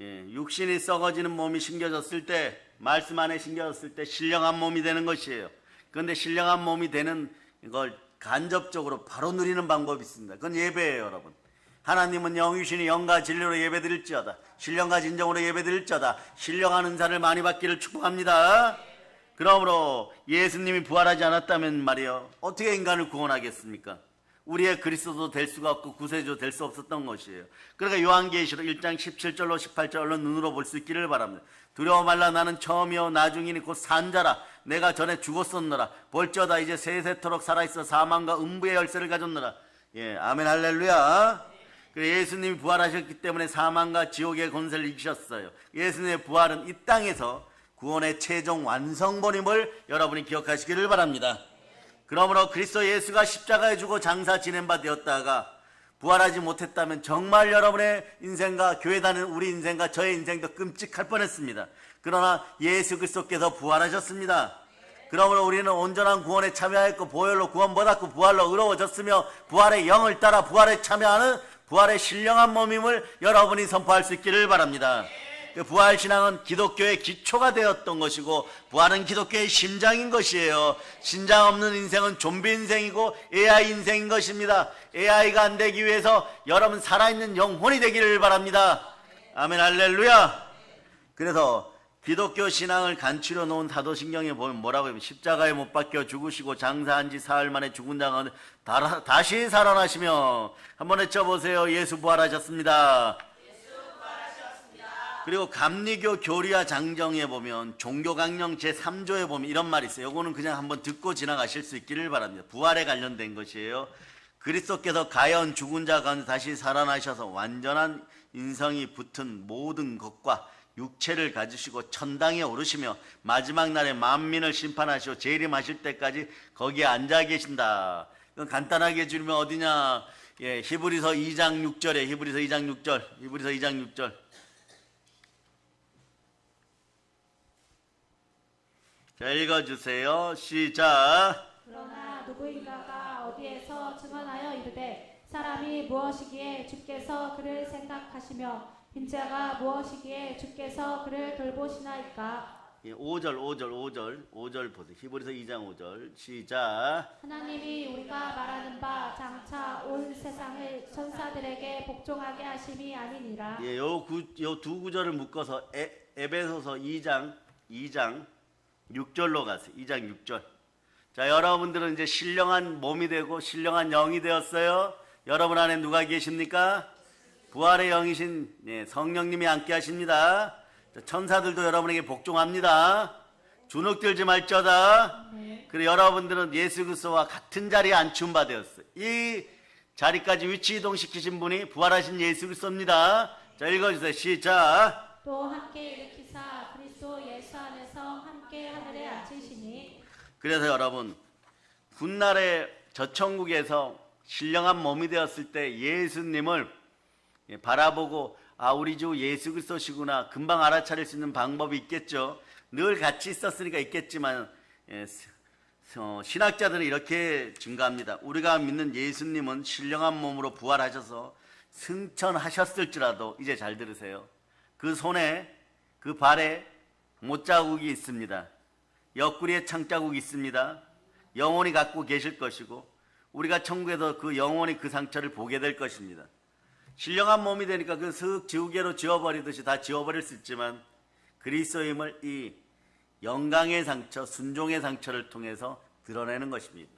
예, 육신이 썩어지는 몸이 심겨졌을 때, 말씀 안에 심겨졌을 때 신령한 몸이 되는 것이에요. 그런데 신령한 몸이 되는 걸 간접적으로 바로 누리는 방법이 있습니다. 그건 예배예요, 여러분. 하나님은 영이시니 영과 진리로 예배드릴지어다. 신령과 진정으로 예배드릴지어다. 신령한 은사를 많이 받기를 축복합니다. 그러므로 예수님이 부활하지 않았다면 말이요, 어떻게 인간을 구원하겠습니까? 우리의 그리스도도 될 수가 없고 구세주 될 수 없었던 것이에요. 그러니까 요한계시록 1장 17절로 18절 얼른 눈으로 볼 수 있기를 바랍니다. 두려워 말라, 나는 처음이요 나중이니 곧 산자라. 내가 전에 죽었었노라. 볼지어다 이제 세세토록 살아있어 사망과 음부의 열쇠를 가졌노라. 예, 아멘 할렐루야. 예수님이 부활하셨기 때문에 사망과 지옥의 권세를 이기셨어요. 예수님의 부활은 이 땅에서 구원의 최종 완성본임을 여러분이 기억하시기를 바랍니다. 그러므로 그리스도 예수가 십자가에 죽어 장사 지낸 바 되었다가 부활하지 못했다면 정말 여러분의 인생과 교회 다니는 우리 인생과 저의 인생도 끔찍할 뻔했습니다. 그러나 예수 그리스도께서 부활하셨습니다. 그러므로 우리는 온전한 구원에 참여하였고 보혈로 구원받았고 부활로 의로워졌으며 부활의 영을 따라 부활에 참여하는 부활의 신령한 몸임을 여러분이 선포할 수 있기를 바랍니다. 부활신앙은 기독교의 기초가 되었던 것이고 부활은 기독교의 심장인 것이에요. 신장 없는 인생은 좀비 인생이고 AI 인생인 것입니다. AI가 안 되기 위해서 여러분 살아있는 영혼이 되기를 바랍니다. 아멘 할렐루야. 그래서 기독교 신앙을 간추려 놓은 사도신경에 보면 뭐라고 하면 십자가에 못 박혀 죽으시고 장사한 지 사흘 만에 죽은 자가 다시 살아나시며 한번 외쳐보세요. 예수 부활하셨습니다. 그리고 감리교 교리와 장정에 보면 종교강령 제3조에 보면 이런 말이 있어요. 이거는 그냥 한번 듣고 지나가실 수 있기를 바랍니다. 부활에 관련된 것이에요. 그리스도께서 가여운 죽은 자 가운데 다시 살아나셔서 완전한 인성이 붙은 모든 것과 육체를 가지시고 천당에 오르시며 마지막 날에 만민을 심판하시고 재림하실 때까지 거기에 앉아 계신다. 그건 간단하게 줄이면 어디냐? 예, 히브리서 2장 6절에 히브리서 2장 6절. 자, 읽어주세요. 시작. 그러나 누구인가가 어디에서 증언하여 이르되 사람이 무엇이기에 주께서 그를 생각하시며 빈자가 무엇이기에 주께서 그를 돌보시나이까. 예, 5절 보세요. 히브리서 2장 5절 시작. 하나님이 우리가 말하는 바 장차 온 세상을 천사들에게 복종하게 하심이 아니니라. 예, 요 두 구절을 묶어서 에베소서 2장 6절로 가세요. 2장 6절. 자, 여러분들은 이제 신령한 몸이 되고 신령한 영이 되었어요. 여러분 안에 누가 계십니까? 부활의 영이신 성령님이 함께 하십니다. 자, 천사들도 여러분에게 복종합니다. 주눅들지 말자다. 그리고 여러분들은 예수 그리스도와 같은 자리에 안춤 받았어요. 이 자리까지 위치 이동시키신 분이 부활하신 예수 그리스도입니다. 자, 읽어주세요. 시작. 또 함께 일으키사 그리스도 예수 안에서 함께 하늘에 앉히시니. 그래서 여러분, 훗날에 저 천국에서 신령한 몸이 되었을 때 예수님을 바라보고 아, 우리 주 예수 그리스도시구나 금방 알아차릴 수 있는 방법이 있겠죠. 늘 같이 있었으니까 있겠지만 신학자들은 이렇게 증가합니다. 우리가 믿는 예수님은 신령한 몸으로 부활하셔서 승천하셨을지라도, 이제 잘 들으세요, 그 손에 그 발에 못자국이 있습니다. 옆구리에 창자국이 있습니다. 영원히 갖고 계실 것이고 우리가 천국에서 그 영원히 그 상처를 보게 될 것입니다. 신령한 몸이 되니까 그 슥 지우개로 지워버리듯이 다 지워버릴 수 있지만 그리스도의 힘을 이 영광의 상처, 순종의 상처를 통해서 드러내는 것입니다.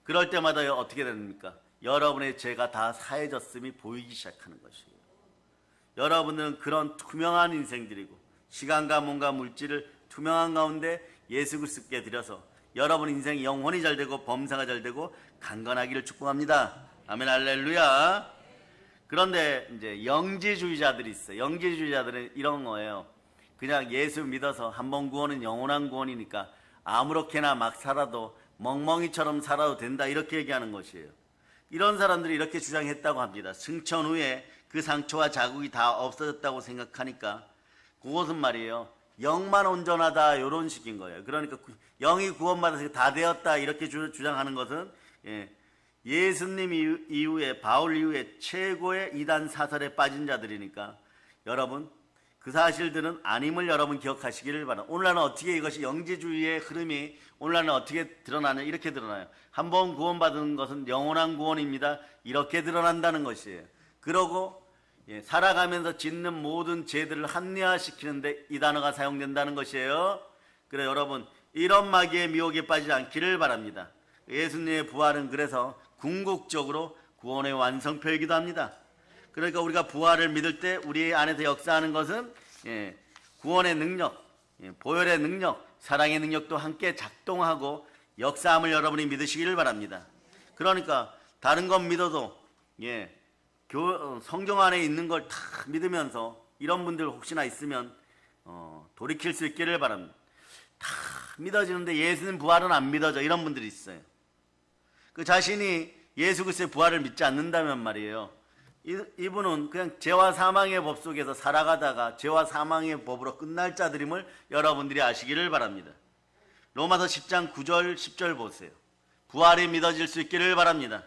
그럴 때마다 어떻게 됩니까? 여러분의 죄가 다 사해졌음이 보이기 시작하는 것이에요. 여러분은 그런 투명한 인생들이고 시간과 몸과 물질을 투명한 가운데 예수 그리스도께 드려서 여러분 인생이 영원히 잘 되고 범사가 잘 되고 강건하기를 축복합니다. 아멘, 할렐루야. 그런데 이제 영지주의자들이 있어요. 영지주의자들은 이런 거예요. 그냥 예수 믿어서 한 번 구원은 영원한 구원이니까 아무렇게나 막 살아도 멍멍이처럼 살아도 된다, 이렇게 얘기하는 것이에요. 이런 사람들이 이렇게 주장했다고 합니다. 승천 후에 그 상처와 자국이 다 없어졌다고 생각하니까 그것은 말이에요, 영만 온전하다, 이런 식인 거예요. 그러니까 영이 구원받아서 다 되었다, 이렇게 주장하는 것은 예수님 이후에, 바울 이후에 최고의 이단 사설에 빠진 자들이니까 여러분 그 사실들은 아님을 여러분 기억하시기를 바랍니다. 오늘날은 어떻게 이것이 영지주의의 흐름이 오늘날은 어떻게 드러나냐, 이렇게 드러나요. 한 번 구원받은 것은 영원한 구원입니다, 이렇게 드러난다는 것이에요. 그러고 살아가면서 짓는 모든 죄들을 합리화시키는데 이 단어가 사용된다는 것이에요. 그래 여러분, 이런 마귀의 미혹에 빠지지 않기를 바랍니다. 예수님의 부활은 그래서 궁극적으로 구원의 완성표이기도 합니다. 그러니까 우리가 부활을 믿을 때 우리 안에서 역사하는 것은 구원의 능력, 보혈의 능력, 사랑의 능력도 함께 작동하고 역사함을 여러분이 믿으시기를 바랍니다. 그러니까 다른 건 믿어도 성경 안에 있는 걸 다 믿으면서 이런 분들 혹시나 있으면 돌이킬 수 있기를 바랍니다. 다 믿어지는데 예수님 부활은 안 믿어져, 이런 분들이 있어요. 그 자신이 예수 그리스도의 부활을 믿지 않는다면 말이에요, 이분은 그냥 죄와 사망의 법 속에서 살아가다가 죄와 사망의 법으로 끝날 자들임을 여러분들이 아시기를 바랍니다. 로마서 10장 9절 10절 보세요. 부활이 믿어질 수 있기를 바랍니다.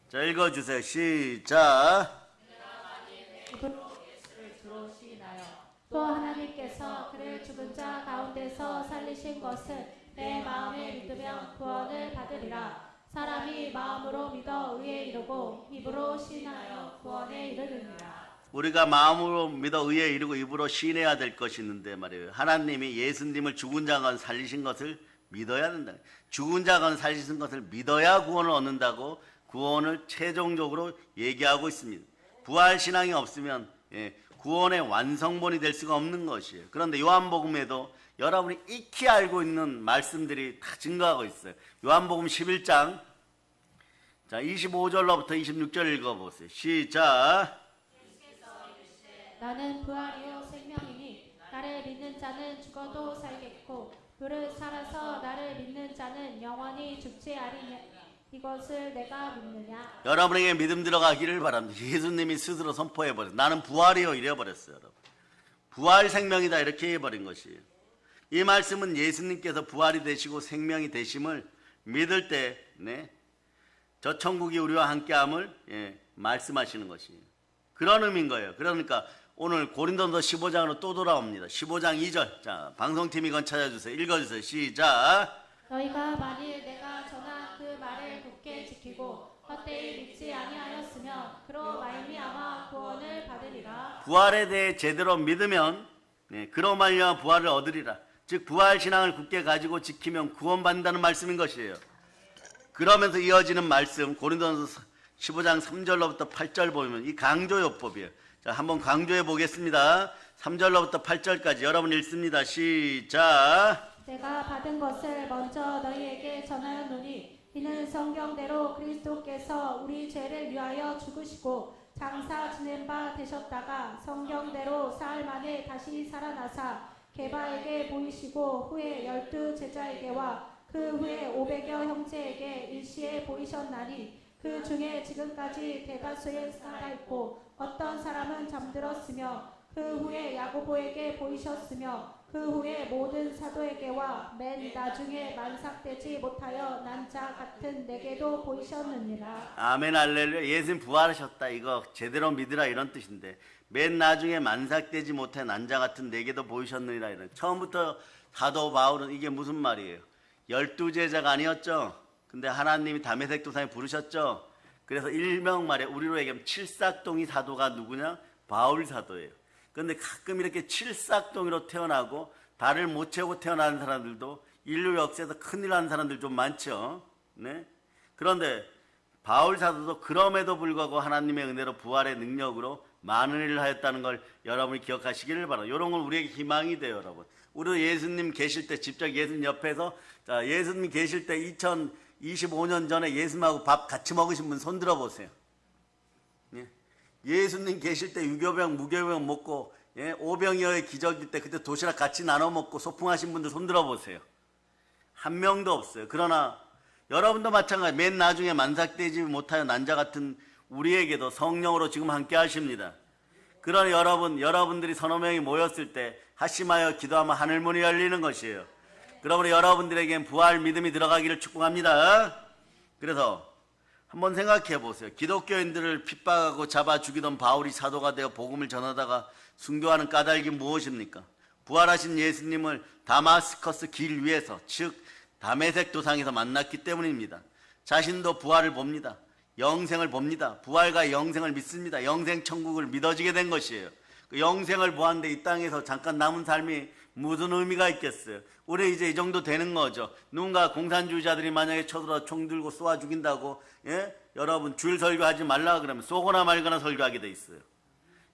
자, 읽어주세요. 시작. 또 하나님께서 그를 죽은 자 가운데서 살리신 것을 내 마음에 믿으면 구원을 받으리라. 사람이 마음으로 믿어 의에 이르고 입으로 시인하여 구원에 이르느니라. 우리가 마음으로 믿어 의에 이르고 입으로 시인해야 될 것이 있는데 말이에요, 하나님이 예수님을 죽은 자 가운데 살리신 것을 믿어야 된다. 죽은 자 가운데 살리신 것을 믿어야 구원을 얻는다고 구원을 최종적으로 얘기하고 있습니다. 부활신앙이 없으면 구원의 완성본이 될 수가 없는 것이에요. 그런데 요한복음에도 여러분이 익히 알고 있는 말씀들이 다 증거하고 있어요. 요한복음 11장 자 25절로부터 26절 읽어보세요. 시작. 나는 부활이요 생명이니 나를 믿는 자는 죽어도 살겠고 그를 살아서 나를 믿는 자는 영원히 죽지 아니하리니 이것을 내가 믿느냐. 여러분에게 믿음 들어가기를 바랍니다. 예수님이 스스로 선포해버렸어요. 나는 부활이요 이래버렸어요. 여러분. 부활 생명이다 이렇게 해버린 것이에요. 이 말씀은 예수님께서 부활이 되시고 생명이 되심을 믿을 때 저 천국이 우리와 함께함을 말씀하시는 것이에요. 그런 의미인 거예요. 그러니까 오늘 고린도서 15장으로 또 돌아옵니다. 15장 2절. 자, 방송팀 이건 찾아주세요. 읽어주세요. 시작. 너희가 만일 내가 전한 그 말을 굳게 지키고 헛되이 믿지 아니하였으면 그로 말미암아 구원을 받으리라. 부활에 대해 제대로 믿으면 그로 말미암아 부활을 얻으리라. 즉 부활신앙을 굳게 가지고 지키면 구원받는다는 말씀인 것이에요. 그러면서 이어지는 말씀 고린도전서 15장 3절로부터 8절 보면 이 강조요법이에요. 자, 한번 강조해 보겠습니다. 3절로부터 8절까지 여러분 읽습니다. 시작. 내가 받은 것을 먼저 너희에게 전하였노니 이는 성경대로 그리스도께서 우리 죄를 위하여 죽으시고 장사 지낸 바 되셨다가 성경대로 사흘 만에 다시 살아나사 게바에게 보이시고 후에 12 제자에게와 그 후에 500여 형제에게 일시에 보이셨나니 그 중에 지금까지 대다수에 살아있고 어떤 사람은 잠들었으며 그 후에 야고보에게 보이셨으며 그 후에 모든 사도에게와 맨 나중에 만삭되지 못하여 난 자 같은 내게도 보이셨느니라. 아멘 할렐루야. 예수님 부활하셨다. 이거 제대로 믿으라 이런 뜻인데 맨 나중에 만삭되지 못해 난자 같은 내게도 보이셨느니라. 이런 처음부터 사도 바울은 이게 무슨 말이에요? 12제자가 아니었죠. 근데 하나님이 다메섹 도상에 부르셨죠. 그래서 일명 말에 우리로 얘기하면 칠삭동이 사도가 누구냐? 바울 사도예요. 그런데 가끔 이렇게 칠삭동이로 태어나고 발을 못 채우고 태어나는 사람들도 인류 역사에서 큰일 난 사람들 좀 많죠. 네? 그런데 바울 사도도 그럼에도 불구하고 하나님의 은혜로 부활의 능력으로 많은 일을 하였다는 걸 여러분이 기억하시기를 바랍니다. 이런 건 우리에게 희망이 돼요, 여러분. 우리도 예수님 계실 때 직접 예수님 옆에서 자, 예수님 계실 때 2025년 전에 예수님하고 밥 같이 먹으신 분 손 들어보세요. 예? 예수님 계실 때 유교병, 무교병 먹고 예? 오병이어의 기적일 때 그때 도시락 같이 나눠 먹고 소풍하신 분들 손 들어보세요. 한 명도 없어요. 그러나 여러분도 마찬가지 맨 나중에 만삭되지 못하여 난자 같은 우리에게도 성령으로 지금 함께 하십니다. 그러나 여러분들이 서너 명이 모였을 때 하심하여 기도하면 하늘문이 열리는 것이에요. 그러므로 여러분들에겐 부활 믿음이 들어가기를 축복합니다. 그래서 한번 생각해 보세요. 기독교인들을 핍박하고 잡아 죽이던 바울이 사도가 되어 복음을 전하다가 순교하는 까닭이 무엇입니까? 부활하신 예수님을 다마스커스 길 위에서 즉 다메섹 도상에서 만났기 때문입니다. 자신도 부활을 봅니다. 영생을 봅니다. 부활과 영생을 믿습니다. 영생 천국을 믿어지게 된 것이에요. 그 영생을 보았는데 이 땅에서 잠깐 남은 삶이 무슨 의미가 있겠어요? 우리 이제 이 정도 되는 거죠. 누군가 공산주의자들이 만약에 쳐들어 총 들고 쏘아 죽인다고 예? 여러분 줄 설교하지 말라 그러면 쏘거나 말거나 설교하게 돼 있어요.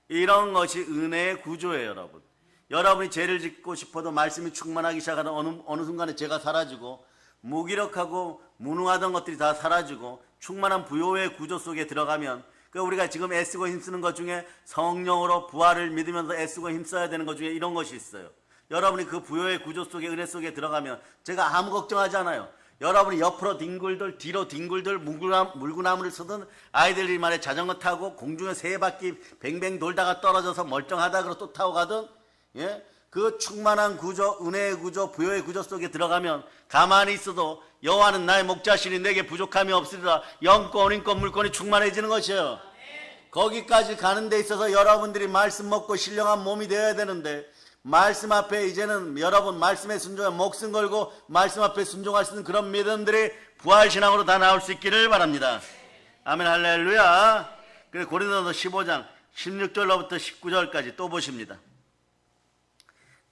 이런 것이 은혜의 구조예요, 여러분. 여러분이 죄를 짓고 싶어도 말씀이 충만하기 시작하는 어느 순간에 죄가 사라지고 무기력하고 무능하던 것들이 다 사라지고 충만한 부요의 구조 속에 들어가면 우리가 지금 애쓰고 힘쓰는 것 중에 성령으로 부활을 믿으면서 애쓰고 힘써야 되는 것 중에 이런 것이 있어요. 여러분이 그 부요의 구조 속에 은혜 속에 들어가면 제가 아무 걱정하지 않아요. 여러분이 옆으로 뒹굴들 뒤로 뒹굴들 물구나무를 쓰던 아이들이 말에 자전거 타고 공중에 세 바퀴 뱅뱅 돌다가 떨어져서 멀쩡하다 그러고 또 타고 가던 예? 그 충만한 구조, 은혜의 구조, 부요의 구조 속에 들어가면 가만히 있어도 여호와는 나의 목자시니 내게 부족함이 없으리라. 영권, 인권, 물권이 충만해지는 것이에요. 거기까지 가는 데 있어서 여러분들이 말씀 먹고 신령한 몸이 되어야 되는데 말씀 앞에 이제는 여러분 말씀에 순종해 목숨 걸고 말씀 앞에 순종할 수 있는 그런 믿음들이 부활신앙으로 다 나올 수 있기를 바랍니다. 아멘 할렐루야. 그래서 고린도서 15장 16절로부터 19절까지 또 보십니다.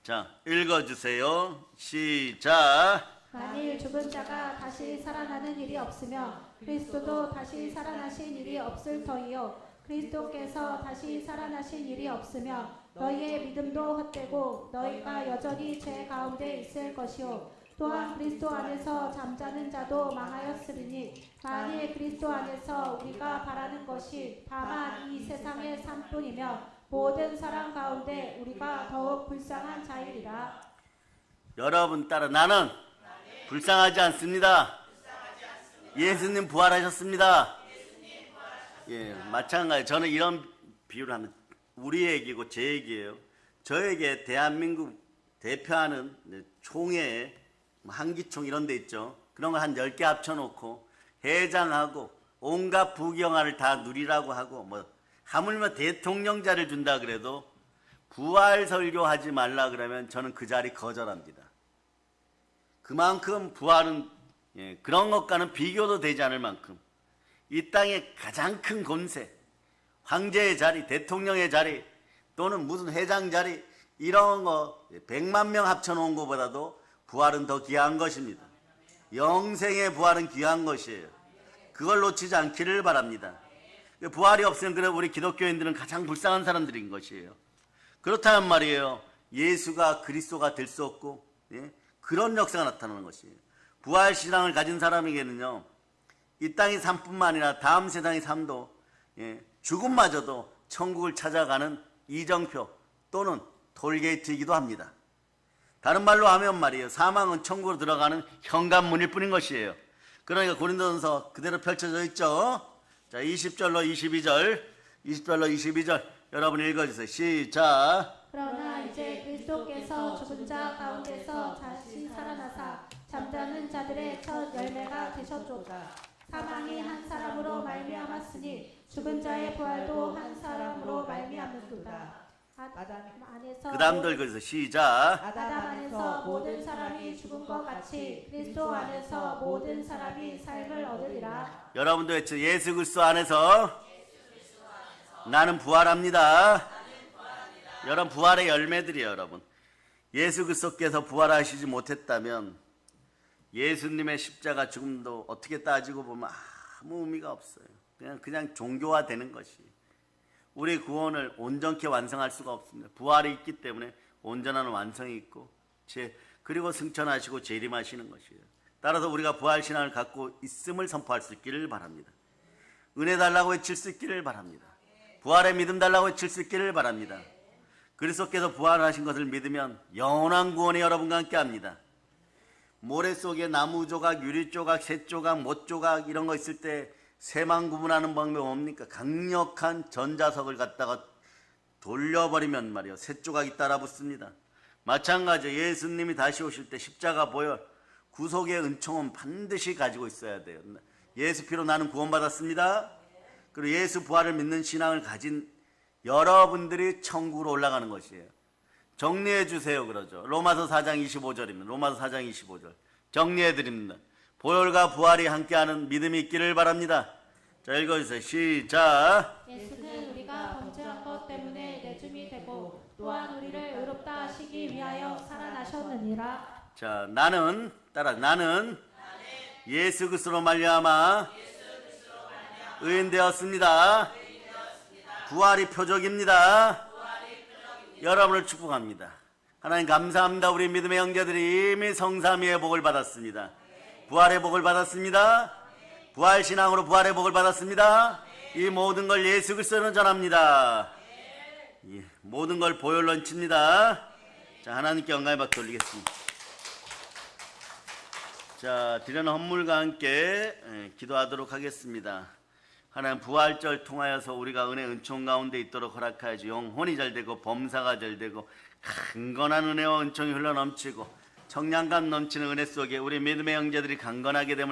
자, 읽어주세요. 시작. 만일 죽은 자가 다시 살아나는 일이 없으며 그리스도도 다시 살아나신 일이 없을 터이요 그리스도께서 다시 살아나신 일이 없으며 너희의 믿음도 헛되고 너희가 여전히 죄 가운데 있을 것이요 또한 그리스도 안에서 잠자는 자도 망하였으리니 만일 그리스도 안에서 우리가 바라는 것이 다만 이 세상의 삶뿐이며 모든 사람 가운데 우리가 더욱 불쌍한 자이리라. 여러분 따라 나는 불쌍하지 않습니다. 예수님 부활하셨습니다. 예, 마찬가지. 저는 이런 비유를 하면 우리 얘기고 제 얘기예요. 저에게 대한민국 대표하는 총회, 한기총 이런 데 있죠. 그런 거 한 10개 합쳐놓고 회장하고 온갖 부경화를 다 누리라고 하고 뭐 하물며 대통령자를 준다 그래도 부활 설교하지 말라 그러면 저는 그 자리 거절합니다. 그만큼 부활은 그런 것과는 비교도 되지 않을 만큼 이 땅의 가장 큰 권세, 황제의 자리, 대통령의 자리 또는 무슨 회장 자리 이런 거 100만 명 합쳐놓은 것보다도 부활은 더 귀한 것입니다. 영생의 부활은 귀한 것이에요. 그걸 놓치지 않기를 바랍니다. 부활이 없으면 그래 우리 기독교인들은 가장 불쌍한 사람들인 것이에요. 그렇다면 말이에요. 예수가 그리스도가 될 수 없고 그런 역사가 나타나는 것이에요. 부활신앙을 가진 사람에게는요. 이 땅의 삶뿐만 아니라 다음 세상의 삶도 죽음마저도 천국을 찾아가는 이정표 또는 톨게이트이기도 합니다. 다른 말로 하면 말이에요. 사망은 천국으로 들어가는 현관문일 뿐인 것이에요. 그러니까 고린도전서 그대로 펼쳐져 있죠. 자, 20절로 22절 여러분 읽어주세요. 시작. 그러나 이제 그리스도께서 죽은 자 가운데서 다시 살아나사 잠자는 자들의 첫 열매가 되셨도다. 사망이 한 사람으로 말미암았으니 죽은 자의 부활도 한 사람으로 말미암는도다. 아담 안에서 그 다음도 읽어주세요. 시작. 아담 안에서 모든 사람이 죽은 것 같이 그리스도 안에서 모든 사람이 삶을 얻으리라. 여러분도 외쳐. 예수 그리스도 안에서 나는 부활합니다. 여러분 부활의 열매들이에요. 여러분 예수 그리스도께서 부활하시지 못했다면 예수님의 십자가 죽음도 어떻게 따지고 보면 아무 의미가 없어요. 그냥 종교화되는 것이 우리 구원을 온전케 완성할 수가 없습니다. 부활이 있기 때문에 온전한 완성이 있고 그리고 승천하시고 재림하시는 것이에요. 따라서 우리가 부활신앙을 갖고 있음을 선포할 수 있기를 바랍니다. 은혜 달라고 외칠 수 있기를 바랍니다. 부활의 믿음 달라고 외칠 수 있기를 바랍니다. 그리스도께서 부활하신 것을 믿으면 영원한 구원이 여러분과 함께 합니다. 모래 속에 나무 조각, 유리 조각, 새 조각, 못 조각 이런 거 있을 때 새만 구분하는 방법이 뭡니까? 강력한 전자석을 갖다가 돌려버리면 말이요 새 조각이 따라 붙습니다. 마찬가지로 예수님이 다시 오실 때 십자가 보혈 구속의 은총은 반드시 가지고 있어야 돼요. 예수 피로 나는 구원받았습니다. 그리고 예수 부활을 믿는 신앙을 가진 여러분들이 천국으로 올라가는 것이에요. 정리해 주세요 그러죠. 로마서 4장 25절입니다. 로마서 4장 25절 정리해 드립니다. 보혈과 부활이 함께하는 믿음이 있기를 바랍니다. 자 읽어주세요. 시작. 예수는 우리가 범죄한 것 때문에 내줌이 되고 또한 우리를 의롭다 하시기 위하여 살아나셨느니라. 자 나는 예수 그리스도로 말미암아 의인되었습니다. 부활이 표적입니다. 여러분을 축복합니다. 하나님 감사합니다. 우리 믿음의 형제들이 이미 성삼위의 복을 받았습니다. 부활의 복을 받았습니다. 부활신앙으로 부활의 복을 받았습니다. 이 모든 걸 예수 그리스도로 전합니다. 모든 걸 보혈로 얹힙니다. 자 하나님께 영광의 박수 올리겠습니다. 자 드리는 헌물과 함께 기도하도록 하겠습니다. 하나님 부활절 통하여서 우리가 은혜 은총 가운데 있도록 허락하여주 영혼이 잘되고 범사가 잘되고 강건한 은혜와 은총이 흘러넘치고 청량감 넘치는 은혜 속에 우리 믿음의 형제들이 강건하게 됨을